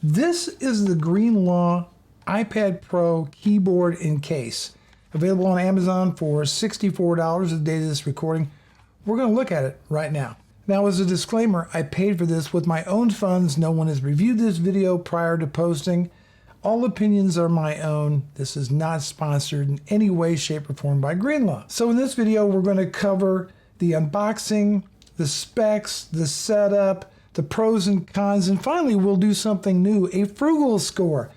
This is the Greenlaw iPad Pro keyboard and case. Available on Amazon for $64 the day of this recording. We're going to look at it right now. Now, as a disclaimer, I paid for this with my own funds. No one has reviewed this video prior to posting. All opinions are my own. This is not sponsored in any way, shape, or form by Greenlaw. So in this video, we're going to cover the unboxing, the specs, the setup, the pros and cons, and finally we'll do something new, a Frugal Score.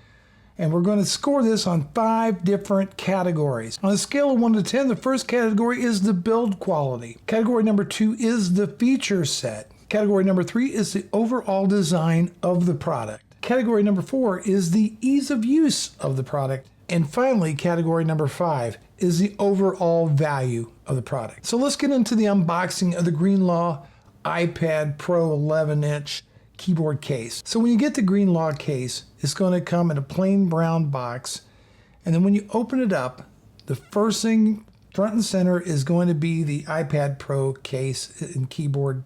And we're going to score this on 5 different categories. On a scale of 1 to 10, the first category is the build quality. Category number 2 is the feature set. Category number 3 is the overall design of the product. Category number 4 is the ease of use of the product. And finally, category number 5 is the overall value of the product. So let's get into the unboxing of the Greenlaw iPad Pro 11-inch keyboard case. So when you get the Greenlaw case, it's going to come in a plain brown box. And then when you open it up, the first thing front and center is going to be the iPad Pro case and keyboard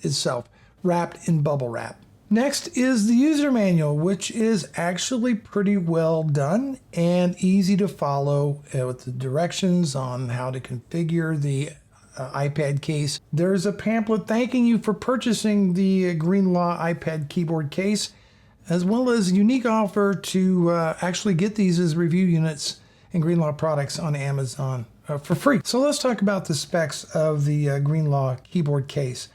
itself, wrapped in bubble wrap. Next is the user manual, which is actually pretty well done and easy to follow with the directions on how to configure the iPad case. There's a pamphlet thanking you for purchasing the Greenlaw iPad keyboard case, as well as a unique offer to actually get these as review units and Greenlaw products on Amazon for free. So let's talk about the specs of the Greenlaw keyboard case.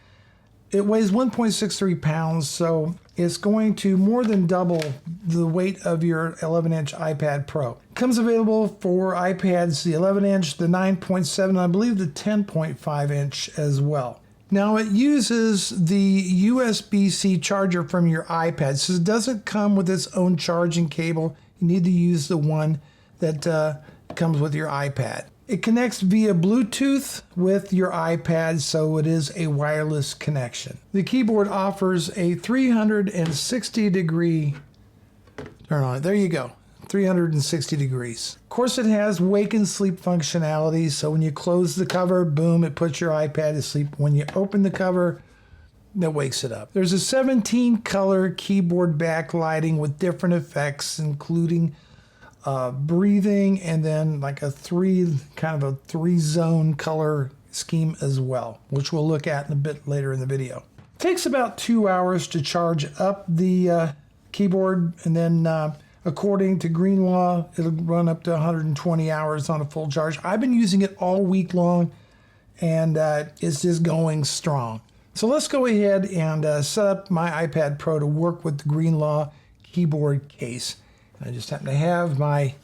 It weighs 1.63 pounds, so it's going to more than double the weight of your 11-inch iPad Pro. It comes available for iPads, the 11-inch, the 9.7, I believe the 10.5-inch as well. Now it uses the USB-C charger from your iPad, so it doesn't come with its own charging cable. You need to use the one that comes with your iPad. It connects via Bluetooth with your iPad, so it is a wireless connection. The keyboard offers a 360-degree turn on. There you go, 360 degrees. Of course, it has wake and sleep functionality, so when you close the cover, boom, it puts your iPad to sleep. When you open the cover, it wakes it up. There's a 17-color keyboard backlighting with different effects, including breathing, and then like a three-zone color scheme as well, which we'll look at in a bit later in the video. It takes about 2 hours to charge up the keyboard, and then according to Greenlaw, it'll run up to 120 hours on a full charge. I've been using it all week long, and it's just going strong. So let's go ahead and set up my iPad Pro to work with the Greenlaw keyboard case. I just happen to have my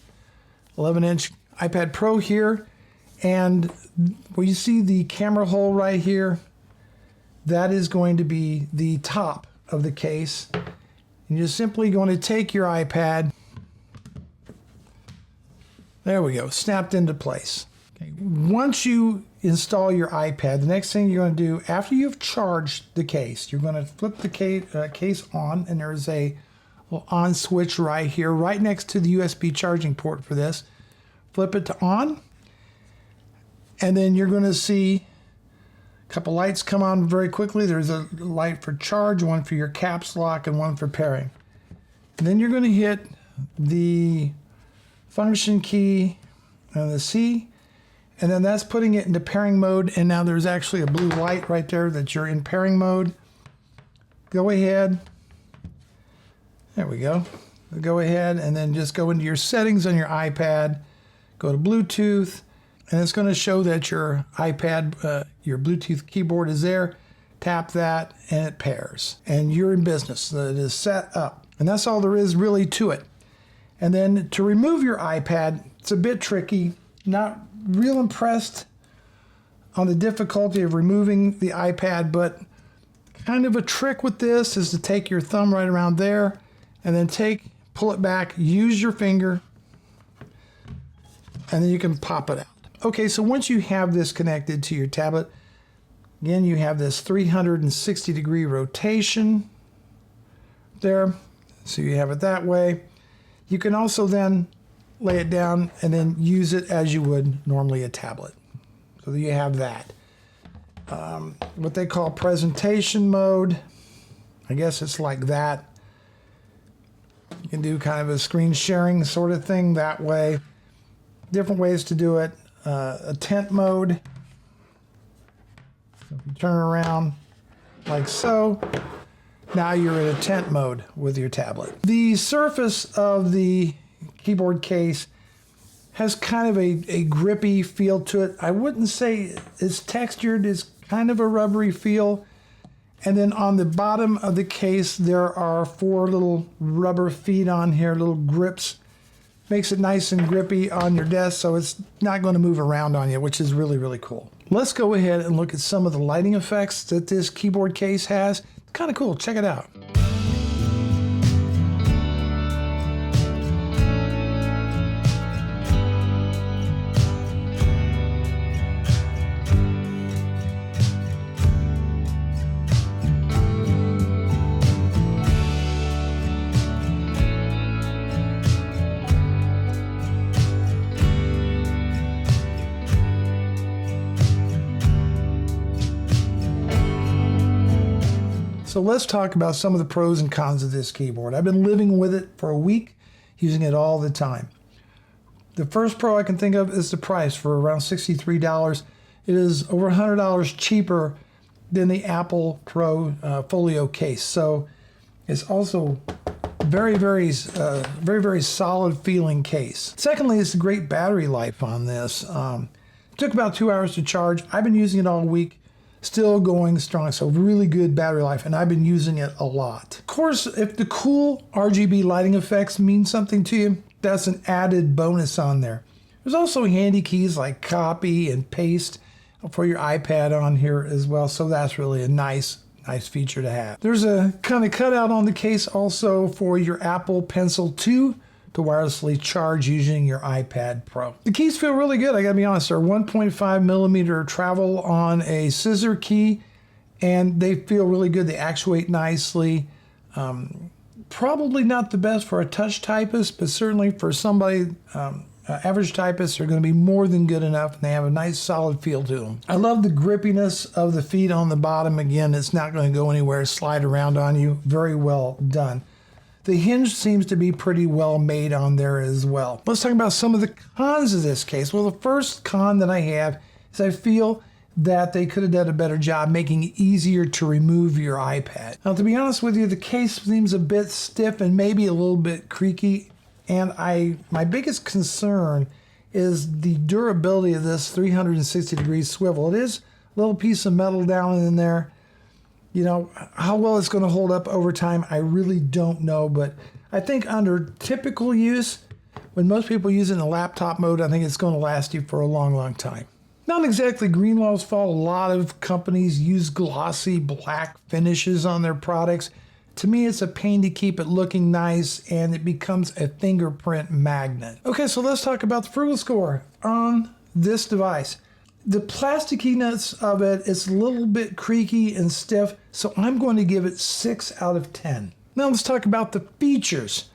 11-inch iPad Pro here, and where you see the camera hole right here, that is going to be the top of the case. And you're simply going to take your iPad, there we go, snapped into place. Okay. Once you install your iPad, the next thing you're going to do, after you've charged the case, you're going to flip the case on, and there's a on switch right here, right next to the USB charging port for this. Flip it to on, and then you're going to see a couple lights come on very quickly. There's a light for charge, one for your caps lock, and one for pairing. And then you're going to hit the function key and the C, and then that's putting it into pairing mode. And now there's actually a blue light right there that you're in pairing mode. Go ahead. There we go. Go ahead and then just go into your settings on your iPad, go to Bluetooth, and it's going to show that your iPad, your Bluetooth keyboard is there. Tap that and it pairs. And you're in business. It is set up. And that's all there is really to it. And then to remove your iPad, it's a bit tricky. Not real impressed on the difficulty of removing the iPad, but kind of a trick with this is to take your thumb right around there, and then pull it back, use your finger, and then you can pop it out. Okay, so once you have this connected to your tablet, again, you have this 360-degree rotation there. So you have it that way. You can also then lay it down and then use it as you would normally a tablet. So you have that. What they call presentation mode. I guess it's like that. can do kind of a screen sharing sort of thing that way. Different ways to do it. A tent mode. So if you turn around like so, now you're in a tent mode with your tablet. The surface of the keyboard case has kind of a grippy feel to it. I wouldn't say it's textured, it's kind of a rubbery feel. And then on the bottom of the case, there are 4 little rubber feet on here, little grips. Makes it nice and grippy on your desk, so it's not going to move around on you, which is really, really cool. Let's go ahead and look at some of the lighting effects that this keyboard case has. It's kind of cool. Check it out. So let's talk about some of the pros and cons of this keyboard. I've been living with it for a week, using it all the time. The first pro I can think of is the price, for around $63. It is over $100 cheaper than the Apple Pro Folio case. So it's also very solid feeling case. Secondly, it's a great battery life on this. It took about 2 hours to charge. I've been using it all week. Still going strong, so really good battery life, and I've been using it a lot. Of course, if the cool RGB lighting effects mean something to you, that's an added bonus on there. There's also handy keys like copy and paste for your iPad on here as well, so that's really a nice feature to have. There's a kind of cutout on the case also for your Apple Pencil 2 to wirelessly charge using your iPad Pro. The keys feel really good, I gotta be honest. They're 1.5 millimeter travel on a scissor key, and they feel really good. They actuate nicely. Probably not the best for a touch typist, but certainly for somebody, average typists are gonna be more than good enough, and they have a nice solid feel to them. I love the grippiness of the feet on the bottom. Again, it's not gonna go anywhere, slide around on you. Very well done. The hinge seems to be pretty well made on there as well. Let's talk about some of the cons of this case. Well, the first con that I have is I feel that they could have done a better job making it easier to remove your iPad. Now, to be honest with you, the case seems a bit stiff and maybe a little bit creaky. And my biggest concern is the durability of this 360-degree swivel. It is a little piece of metal down in there. You know, how well it's going to hold up over time, I really don't know. But I think under typical use, when most people use it in a laptop mode, I think it's going to last you for a long, long time. Not exactly Greenlaw's fault. A lot of companies use glossy black finishes on their products. To me, it's a pain to keep it looking nice, and it becomes a fingerprint magnet. Okay, so let's talk about the Frugal Score on this device. The plastickiness of it is a little bit creaky and stiff, so I'm going to give it 6 out of 10. Now let's talk about the features.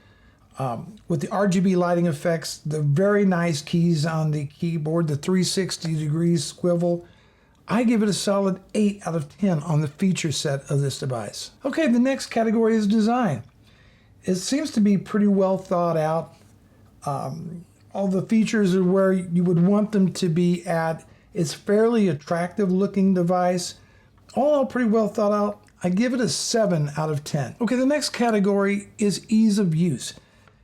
With the RGB lighting effects, the very nice keys on the keyboard, the 360-degree swivel, I give it a solid 8 out of 10 on the feature set of this device. Okay, the next category is design. It seems to be pretty well thought out. All the features are where you would want them to be at. It's fairly attractive looking device. All pretty well thought out. I give it a 7 out of 10. Okay, the next category is ease of use.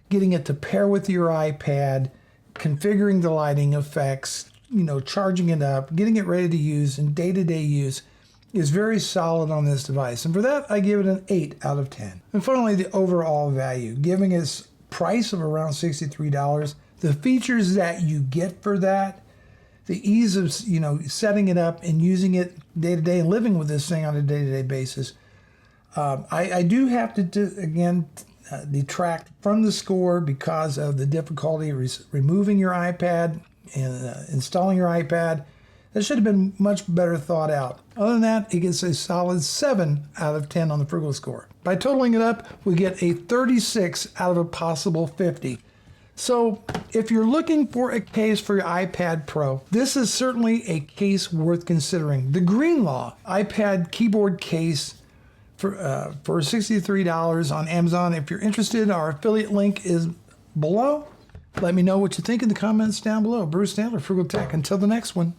Getting it to pair with your iPad, configuring the lighting effects, charging it up, getting it ready to use in day-to-day use is very solid on this device. And for that, I give it an 8 out of 10. And finally, the overall value. Giving its price of around $63, the features that you get for that, the ease of setting it up and using it day to day and living with this thing on a day-to-day basis. I do have to detract from the score because of the difficulty removing your iPad and installing your iPad. That should have been much better thought out. Other than that, it gets a solid 7 out of 10 on the Frugal Score. By totaling it up, we get a 36 out of a possible 50. So if you're looking for a case for your iPad Pro, this is certainly a case worth considering. The Greenlaw iPad keyboard case for $63 on Amazon. If you're interested, our affiliate link is below. Let me know what you think in the comments down below. Bruce Stanley, Frugal Tech. Until the next one.